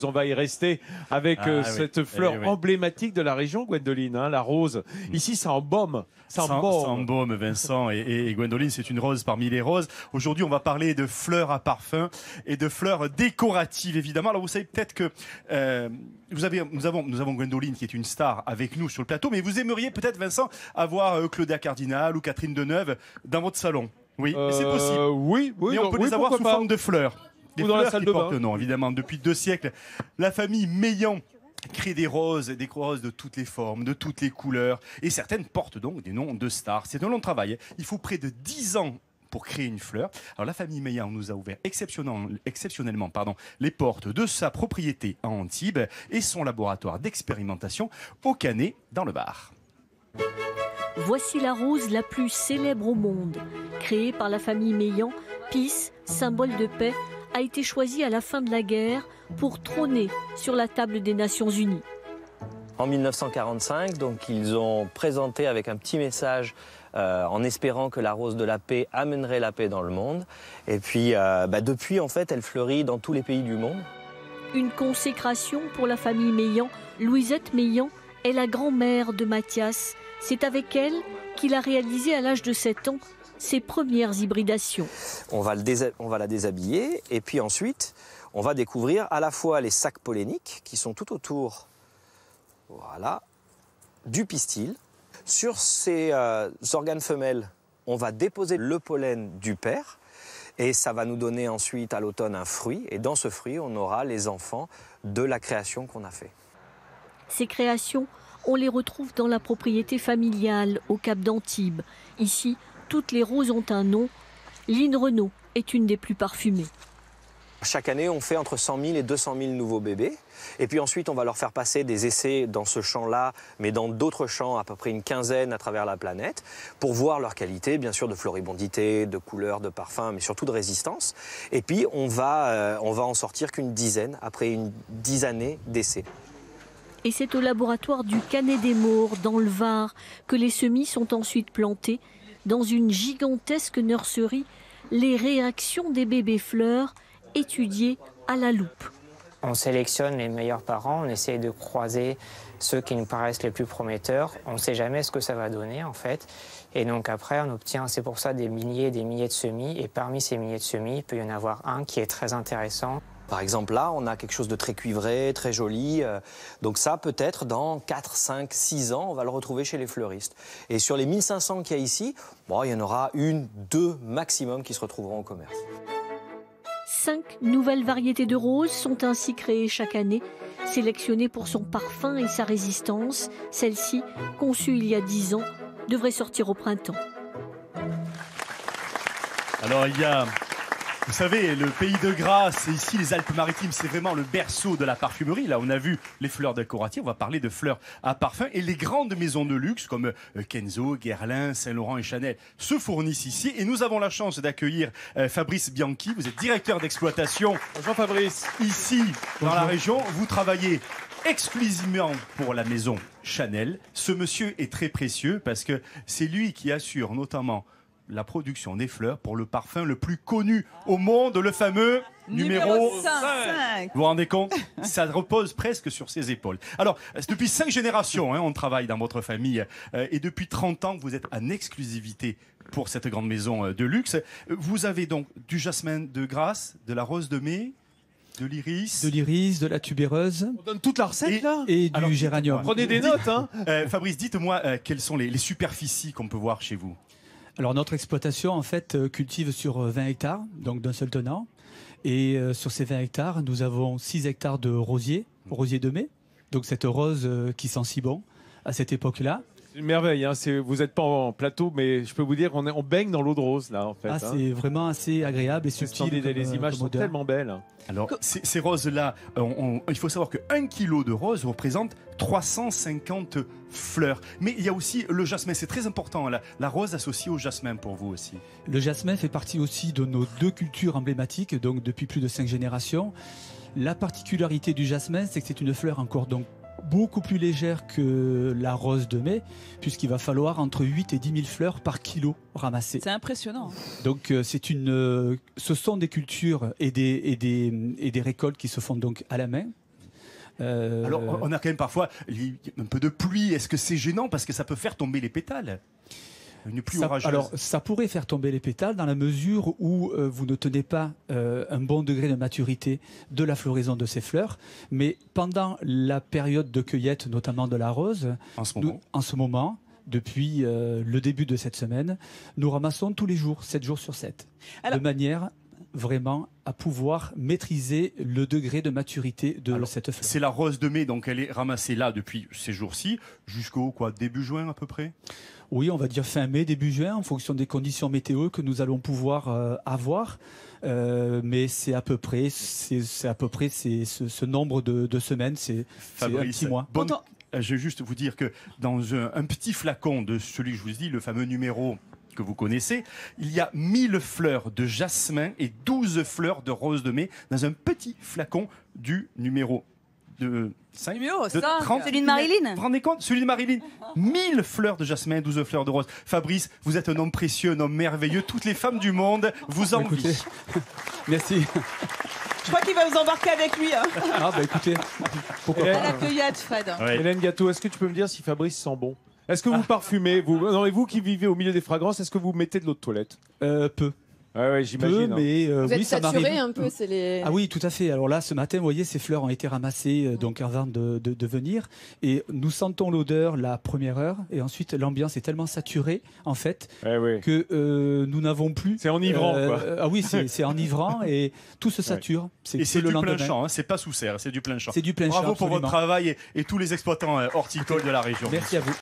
On va y rester avec cette fleur emblématique de la région, Gwendoline, hein, la rose. Ici, ça embaume. Ça embaume, Vincent. Et Gwendoline, c'est une rose parmi les roses. Aujourd'hui, on va parler de fleurs à parfum et de fleurs décoratives, évidemment. Alors, vous savez peut-être que nous avons Gwendoline qui est une star avec nous sur le plateau, mais vous aimeriez peut-être, Vincent, avoir Claudia Cardinal ou Catherine Deneuve dans votre salon. Oui, c'est possible. Oui, mais on peut les avoir sous forme de fleurs. Des ou dans la salle de bain. Non, évidemment, depuis 2 siècles, la famille Meillan crée des roses de toutes les formes, de toutes les couleurs, et certaines portent donc des noms de stars. C'est un long travail. Il faut près de 10 ans pour créer une fleur. Alors la famille Meillan nous a ouvert exceptionnellement les portes de sa propriété à Antibes et son laboratoire d'expérimentation au Canet dans le Var. Voici la rose la plus célèbre au monde. Créée par la famille Meillan, Pis, symbole de paix, a été choisi à la fin de la guerre pour trôner sur la table des Nations Unies. En 1945, donc, ils ont présenté avec un petit message en espérant que la rose de la paix amènerait la paix dans le monde. Et puis, depuis, en fait, elle fleurit dans tous les pays du monde. Une consécration pour la famille Meillan. Louisette Meillan est la grand-mère de Mathias. C'est avec elle qu'il a réalisé à l'âge de 7 ans ses premières hybridations. On va la déshabiller et puis ensuite, on va découvrir à la fois les sacs polléniques qui sont tout autour du pistil. Sur ces organes femelles, on va déposer le pollen du père et ça va nous donner ensuite à l'automne un fruit. Et dans ce fruit, on aura les enfants de la création qu'on a fait. Ces créations, on les retrouve dans la propriété familiale au Cap d'Antibes. Ici, toutes les roses ont un nom. Line Renaud est une des plus parfumées. Chaque année, on fait entre 100 000 et 200 000 nouveaux bébés. Et puis ensuite, on va leur faire passer des essais dans ce champ-là, mais dans d'autres champs, à peu près une quinzaine à travers la planète, pour voir leur qualité, bien sûr, de floribondité, de couleur, de parfum, mais surtout de résistance. Et puis, on va en sortir qu'une dizaine, après une 10 années d'essais. Et c'est au laboratoire du Canet des Maures, dans le Var, que les semis sont ensuite plantés. Dans une gigantesque nurserie, les réactions des bébés fleurs étudiées à la loupe. On sélectionne les meilleurs parents, on essaye de croiser ceux qui nous paraissent les plus prometteurs. On ne sait jamais ce que ça va donner en fait. Et donc après, on obtient, c'est pour ça, des milliers et des milliers de semis. Et parmi ces milliers de semis, il peut y en avoir un qui est très intéressant. Par exemple, là, on a quelque chose de très cuivré, très joli. Donc ça, peut-être, dans 4, 5, 6 ans, on va le retrouver chez les fleuristes. Et sur les 1500 qu'il y a ici, il y en aura 1, 2 maximum qui se retrouveront au commerce. 5 nouvelles variétés de roses sont ainsi créées chaque année, sélectionnées pour son parfum et sa résistance. Celle-ci, conçue il y a 10 ans, devrait sortir au printemps. Alors, il y a... Vous savez, le pays de Grasse, et ici les Alpes-Maritimes, c'est vraiment le berceau de la parfumerie. Là, on a vu les fleurs décoratives, on va parler de fleurs à parfum. Et les grandes maisons de luxe comme Kenzo, Guerlain, Saint-Laurent et Chanel se fournissent ici. Et nous avons la chance d'accueillir Fabrice Bianchi. Vous êtes directeur d'exploitation. Bonjour Fabrice. Ici, dans la région, vous travaillez exclusivement pour la maison Chanel. Ce monsieur est très précieux parce que c'est lui qui assure notamment la production des fleurs pour le parfum le plus connu au monde, le fameux numéro 5. Vous vous rendez compte? Ça repose presque sur ses épaules. Alors, depuis 5 générations, on travaille dans votre famille et depuis 30 ans, vous êtes en exclusivité pour cette grande maison de luxe. Vous avez donc du jasmin de Grasse, de la rose de mai, de l'iris. De l'iris, de la tubéreuse. On donne toute la recette là. Et du géranium. Prenez des notes. Hein. Fabrice, dites-moi quelles sont les superficies qu'on peut voir chez vous? Alors notre exploitation en fait cultive sur 20 hectares, donc d'un seul tenant. Et sur ces 20 hectares, nous avons 6 hectares de rosiers de mai. Donc cette rose qui sent si bon à cette époque-là. C'est une merveille, hein. Vous n'êtes pas en plateau, mais je peux vous dire on baigne dans l'eau de rose là en fait. Ah, c'est vraiment assez agréable et subtil. Les images sont tellement belles. Alors ces roses-là, il faut savoir que 1 kilo de rose représente 350 fleurs. Mais il y a aussi le jasmin, c'est très important, la rose associée au jasmin pour vous aussi. Le jasmin fait partie aussi de nos 2 cultures emblématiques, donc depuis plus de 5 générations. La particularité du jasmin, c'est que c'est une fleur encore donc beaucoup plus légère que la rose de mai, puisqu'il va falloir entre 8 et 10 000 fleurs par kilo ramassées. C'est impressionnant. Donc ce sont des cultures et des récoltes qui se font donc à la main. Alors, on a quand même parfois un peu de pluie. Est-ce que c'est gênant parce que ça peut faire tomber les pétales? Une pluie orageuse. Alors, ça pourrait faire tomber les pétales dans la mesure où vous ne tenez pas un bon degré de maturité de la floraison de ces fleurs. Mais pendant la période de cueillette, notamment de la rose, en ce moment, depuis le début de cette semaine, nous ramassons tous les jours, 7 jours sur 7, de manière vraiment à pouvoir maîtriser le degré de maturité de cette fleur. C'est la rose de mai, donc elle est ramassée là depuis ces jours-ci, jusqu'au début juin à peu près? Oui, on va dire fin mai, début juin, en fonction des conditions météo que nous allons pouvoir avoir. Mais c'est à peu près, ce nombre de semaines, c'est un petit mois. Je vais juste vous dire que dans un petit flacon de celui que je vous dis, le fameux numéro que vous connaissez, il y a 1000 fleurs de jasmin et 12 fleurs de rose de mai dans un petit flacon du numéro de 5, de 30. Celui de Marilyn. Vous vous rendez compte? Celui de Marilyn. 1000 fleurs de jasmin, 12 fleurs de rose. Fabrice, vous êtes un homme précieux, un homme merveilleux. Toutes les femmes du monde vous envient. Merci. Je crois qu'il va vous embarquer avec lui. Hein. Ah bah écoutez, pourquoi pas. À la cueillette, Fred. Ouais. Hélène Gâteau, est-ce que tu peux me dire si Fabrice sent bon? Est-ce que vous parfumez non, et vous qui vivez au milieu des fragrances, est-ce que vous mettez de l'eau de toilette? Peu. Ouais, j'imagine. Mais vous êtes ça saturé m'arrive. un peu, c'est les... Ah oui, tout à fait. Alors là, ce matin, vous voyez, ces fleurs ont été ramassées donc avant de venir. Et nous sentons l'odeur la première heure. Et ensuite, l'ambiance est tellement saturée, en fait, que nous n'avons plus... C'est enivrant, quoi. Ah oui, c'est enivrant et tout se sature. Et c'est du plein champ, hein, c'est pas sous serre, c'est du plein champ. C'est du plein champ. Bravo pour absolument. votre travail et tous les exploitants horticoles de la région. Merci à vous.